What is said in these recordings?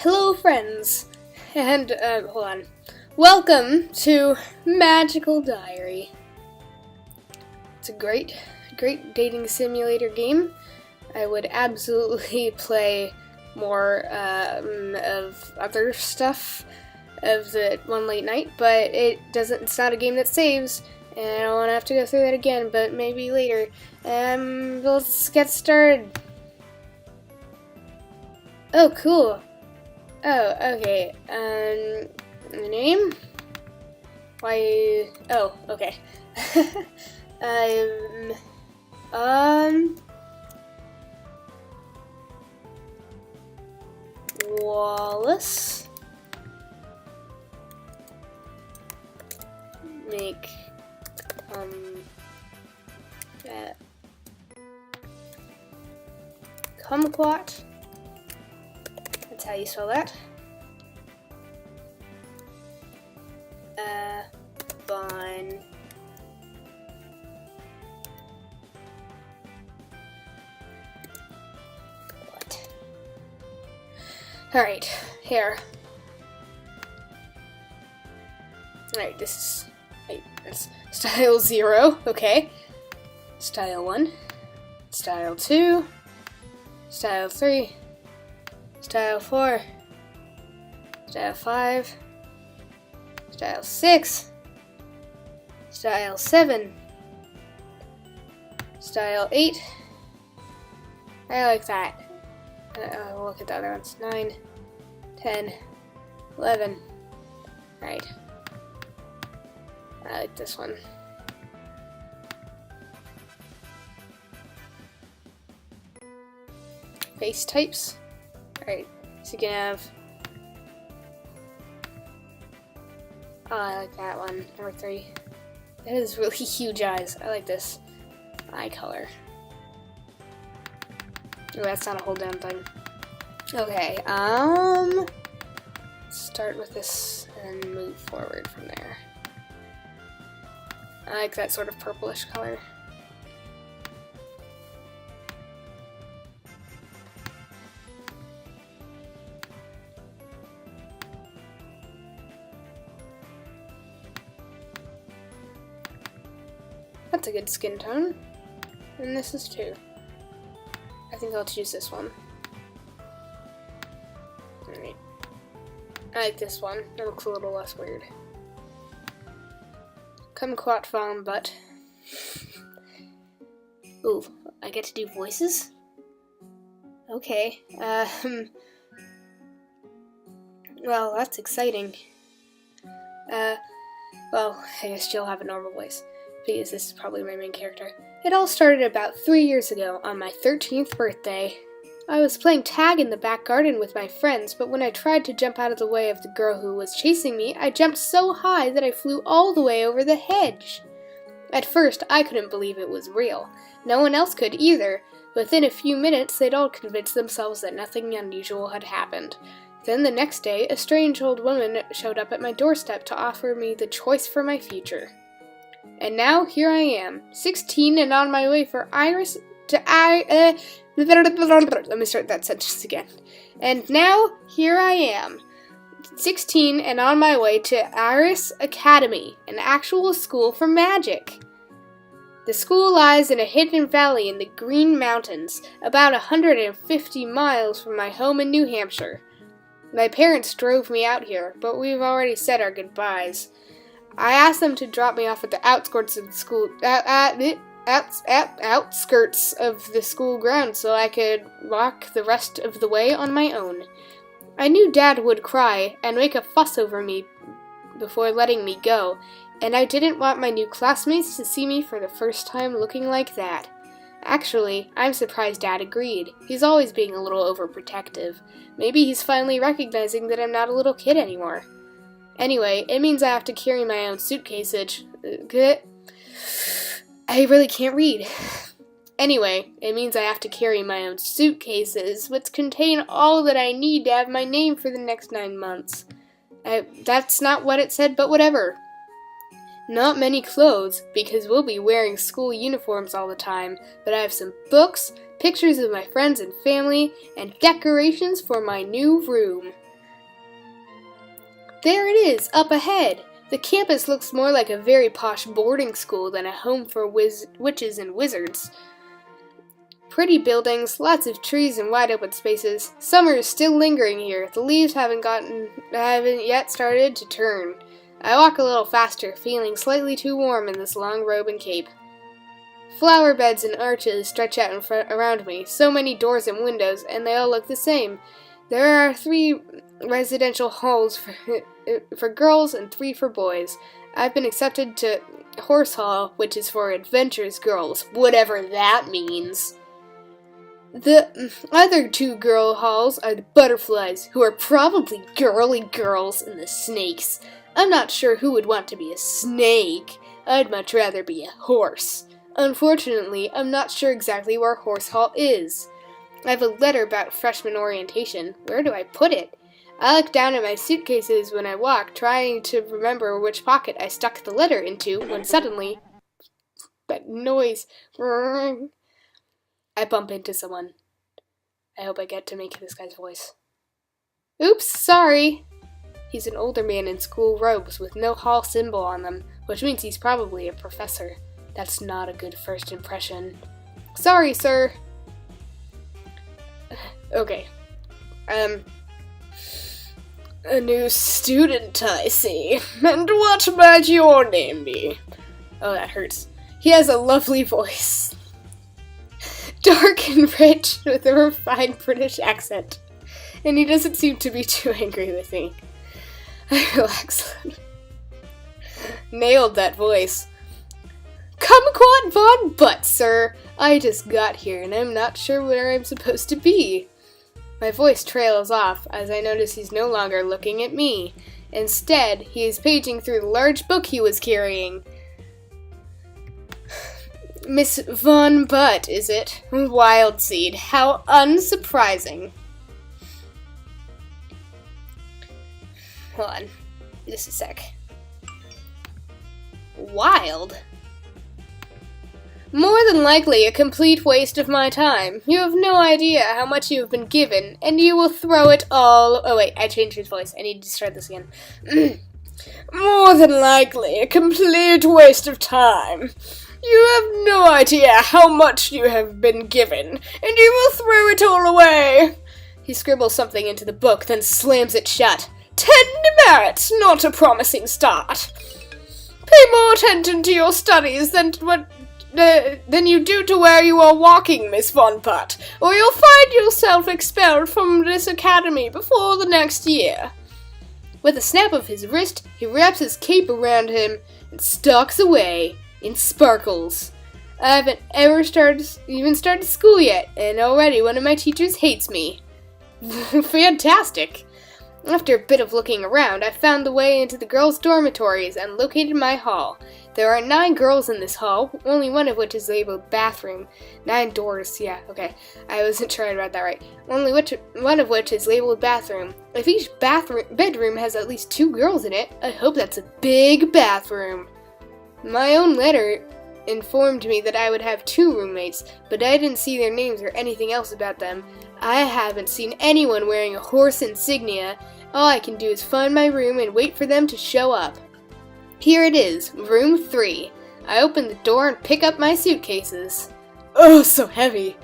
Hello, friends, and, hold on. Welcome to Magical Diary. It's a great dating simulator game. I would absolutely play more, of other stuff of the one late night, but it's not a game that saves, and I don't want to have to go through that again, but maybe later. Let's get started. Oh, cool. Oh, okay. The name? Why? Oh, okay. Wallace. Make, that. Kumquat. That's how you spell that. Fun. What? Alright, here. Alright, that's style 0, okay. Style 1. Style 2. Style 3. Style 4. Style 5. Style 6. Style 7. Style 8. I like that. Look at the other ones. 9, 10, 11. Alright. I like this one. Face types. Alright, so you can have... Oh, I like that one. Number 3. That has really huge eyes. I like this eye color. Oh, that's not a hold down thing. Okay, start with this and move forward from there. I like that sort of purplish color. That's a good skin tone. And this is too. I think I'll choose this one. Alright. I like this one. It looks a little less weird. Kumquat VonButt. Ooh, I get to do voices? Okay. Well, that's exciting. Well, I guess she'll have a normal voice, because this is probably my main character. It all started about 3 years ago, on my 13th birthday. I was playing tag in the back garden with my friends, but when I tried to jump out of the way of the girl who was chasing me, I jumped so high that I flew all the way over the hedge. At first, I couldn't believe it was real. No one else could either. Within a few minutes, they'd all convinced themselves that nothing unusual had happened. Then the next day, a strange old woman showed up at my doorstep to offer me the choice for my future. And now, here I am, 16 and on my way for Iris to let me start that sentence again. And now, here I am, 16 and on my way to Iris Academy, an actual school for magic. The school lies in a hidden valley in the Green Mountains, about 150 miles from my home in New Hampshire. My parents drove me out here, but we've already said our goodbyes. I asked them to drop me off at the outskirts of the school, outskirts of the school grounds so I could walk the rest of the way on my own. I knew Dad would cry and make a fuss over me before letting me go, and I didn't want my new classmates to see me for the first time looking like that. Actually, I'm surprised Dad agreed. He's always being a little overprotective. Maybe he's finally recognizing that I'm not a little kid anymore. Anyway, it means I have to carry my own suitcasage. I really can't read. Anyway, it means I have to carry my own suitcases, which contain all that I need to have my name for the next 9 months. That's not what it said, but whatever. Not many clothes, because we'll be wearing school uniforms all the time, but I have some books, pictures of my friends and family, and decorations for my new room. There it is, up ahead! The campus looks more like a very posh boarding school than a home for witches and wizards. Pretty buildings, lots of trees and wide open spaces. Summer is still lingering here. The leaves haven't yet started to turn. I walk a little faster, feeling slightly too warm in this long robe and cape. Flower beds and arches stretch out around me. So many doors and windows, and they all look the same. There are 3 residential halls for girls and 3 for boys. I've been accepted to Horse Hall, which is for adventurous girls, whatever that means. The other 2 girl halls are the butterflies, who are probably girly girls, and the snakes. I'm not sure who would want to be a snake. I'd much rather be a horse. Unfortunately, I'm not sure exactly where Horse Hall is. I have a letter about freshman orientation. Where do I put it? I look down at my suitcases when I walk, trying to remember which pocket I stuck the letter into, when suddenly, that noise, I bump into someone. I hope I get to make this guy's voice. Oops, sorry. He's an older man in school robes with no hall symbol on them, which means he's probably a professor. That's not a good first impression. Sorry, sir. Okay. A new student, I see. And what might your name be? Oh, that hurts. He has a lovely voice. Dark and rich, with a refined British accent. And he doesn't seem to be too angry with me. I relax. Nailed that voice. Kumquat VonButt, sir. I just got here and I'm not sure where I'm supposed to be. My voice trails off as I notice he's no longer looking at me. Instead, he is paging through the large book he was carrying. Miss VonButt, is it? Wild seed. How unsurprising. Hold on. Just a sec. Wild? More than likely a complete waste of my time. You have no idea how much you have been given, and you will throw it all... Oh wait, I changed his voice. I need to start this again. More than likely a complete waste of time. You have no idea how much you have been given, and you will throw it all away. He scribbles something into the book, then slams it shut. 10 demerits, not a promising start. Pay more attention to your studies than you do to where you are walking, Miss VonButt, or you'll find yourself expelled from this academy before the next year. With a snap of his wrist, he wraps his cape around him and stalks away in sparkles. I haven't ever even started school yet, and already one of my teachers hates me. Fantastic! After a bit of looking around, I found the way into the girls' dormitories and located my hall. There are 9 girls in this hall, only one of which is labeled bathroom. 9 doors, yeah, okay. I wasn't sure I read that right. Only one of which is labeled bathroom. If each bedroom has at least 2 girls in it, I hope that's a big bathroom. My own letter informed me that I would have 2 roommates, but I didn't see their names or anything else about them. I haven't seen anyone wearing a horse insignia. All I can do is find my room and wait for them to show up. Here it is, room 3. I open the door and pick up my suitcases. Oh, so heavy.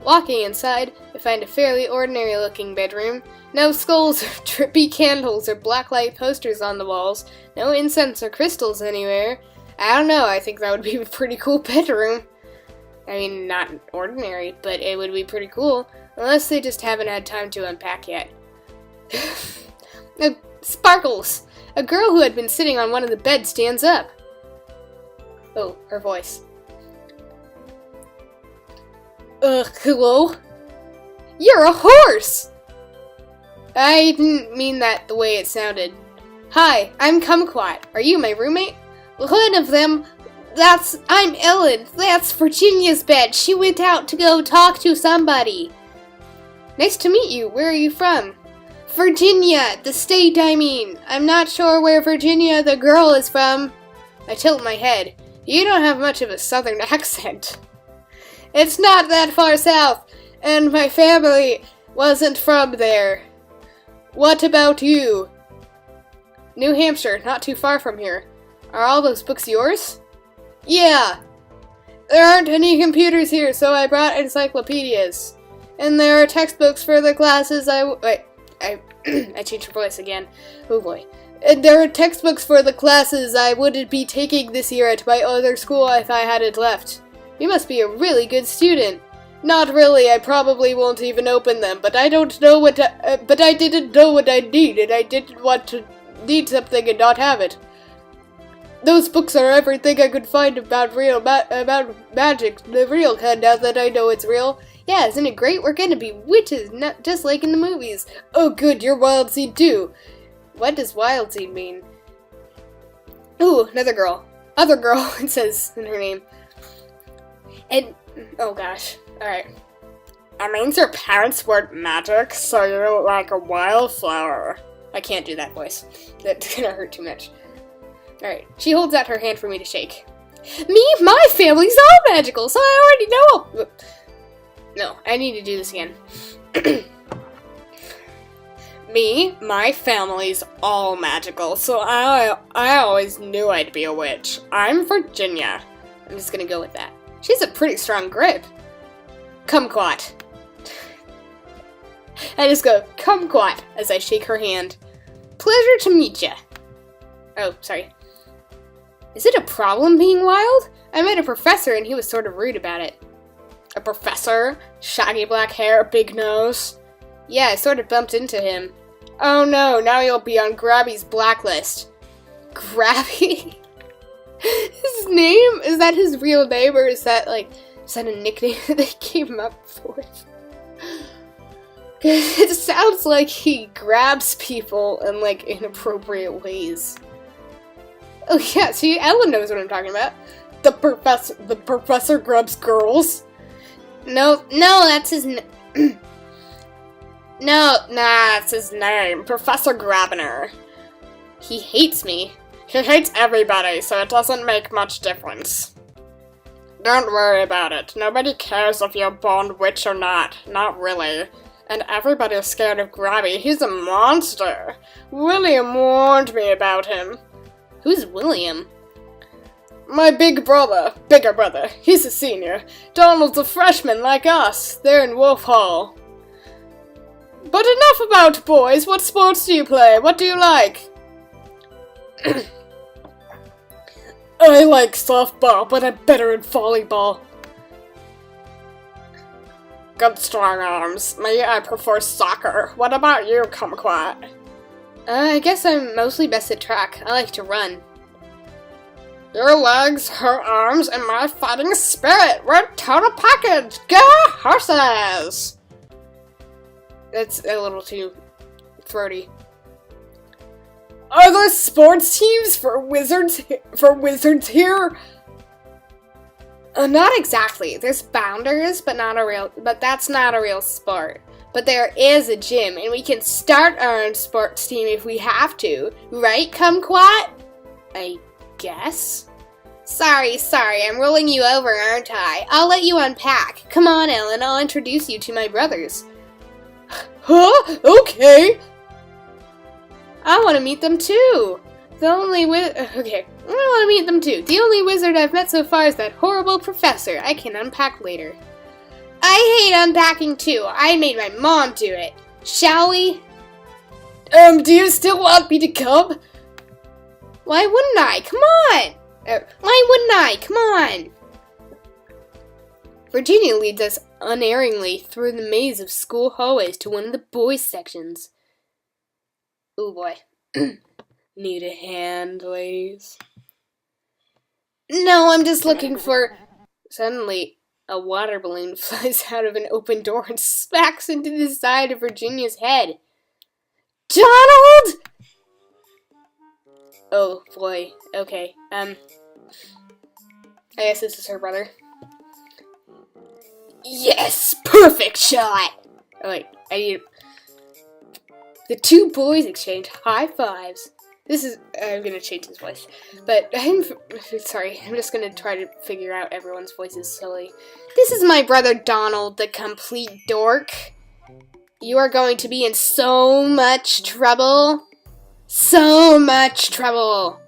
Walking inside, I find a fairly ordinary-looking bedroom. No skulls or trippy candles or blacklight posters on the walls. No incense or crystals anywhere. I don't know, I think that would be a pretty cool bedroom. I mean, not ordinary, but it would be pretty cool. Unless they just haven't had time to unpack yet. Sparkles! A girl who had been sitting on one of the beds stands up. Oh, her voice. Hello? You're a horse! I didn't mean that the way it sounded. Hi, I'm Kumquat. Are you my roommate? One of them. I'm Ellen. That's Virginia's bed. She went out to go talk to somebody. Nice to meet you. Where are you from? Virginia, the state, I mean. I'm not sure where Virginia the girl is from. I tilt my head. You don't have much of a southern accent. It's not that far south, and my family wasn't from there. What about you? New Hampshire, not too far from here. Are all those books yours? Yeah! There aren't any computers here, so I brought encyclopedias. And there are textbooks for the classes I changed her voice again. Oh boy. And there are textbooks for the classes I wouldn't be taking this year at my other school if I hadn't left. You must be a really good student. Not really, I probably won't even open them, but I didn't know what I needed. I didn't want to need something and not have it. Those books are everything I could find about about magic, the real kind, now that I know it's real. Yeah, isn't it great? We're gonna be witches, not just like in the movies. Oh good, you're Wild Seed too. What does Wild Seed mean? Ooh, another girl. Other girl, it says in her name. And, oh gosh, alright. It means your parents weren't magic, so you're like a wildflower. I can't do that voice. That's gonna hurt too much. Alright, she holds out her hand for me to shake. Me? My family's all magical, so I already know! No, I need to do this again. Me? My family's all magical, so I always knew I'd be a witch. I'm Virginia. I'm just gonna go with that. She's a pretty strong grip. Kumquat. I just go, Kumquat, as I shake her hand. Pleasure to meet ya. Oh, sorry. Is it a problem being wild? I met a professor and he was sort of rude about it. A professor? Shaggy black hair, big nose? Yeah, I sort of bumped into him. Oh no, now you'll be on Grabby's blacklist. Grabby? His name? Is that his real name, or is that a nickname that they came up with? It sounds like he grabs people in inappropriate ways. Oh yeah, see, Ellen knows what I'm talking about. The professor grabs girls. No, that's his name. That's his name. Professor Grabner. He hates me. He hates everybody, so it doesn't make much difference. Don't worry about it. Nobody cares if you're born witch or not. Not really. And everybody's scared of Grabby. He's a monster. William warned me about him. Who's William? My bigger brother. He's a senior. Donald's a freshman like us. They're in Wolf Hall. But enough about boys. What sports do you play? What do you like? I like softball, but I'm better at volleyball. Good strong arms. Me, I prefer soccer. What about you, Kumquat? I guess I'm mostly best at track. I like to run. Your legs, her arms, and my fighting spirit. We're a total package. Go horses! That's a little too throaty. Are there sports teams for wizards here? Not exactly. There's bounders, but that's not a real sport. But there is a gym, and we can start our own sports team if we have to. Right, Kumquat? I guess? Sorry, I'm rolling you over, aren't I? I'll let you unpack. Come on, Ellen, I'll introduce you to my brothers. Huh? Okay. I want to meet them too. I want to meet them too. The only wizard I've met so far is that horrible professor. I can unpack later. I hate unpacking too. I made my mom do it. Shall we? Do you still want me to come? Why wouldn't I? Come on! Why wouldn't I? Come on! Virginia leads us unerringly through the maze of school hallways to one of the boys' sections. Ooh boy. Need a hand, ladies? No, I'm just looking for... Suddenly, a water balloon flies out of an open door and smacks into the side of Virginia's head. Donald! Oh boy, okay, I guess this is her brother. Yes! Perfect shot! Oh wait, I need... The two boys exchange high fives. I'm gonna change his voice. But I'm just gonna try to figure out everyone's voices slowly. This is my brother Donald, the complete dork. You are going to be in so much trouble. So much trouble.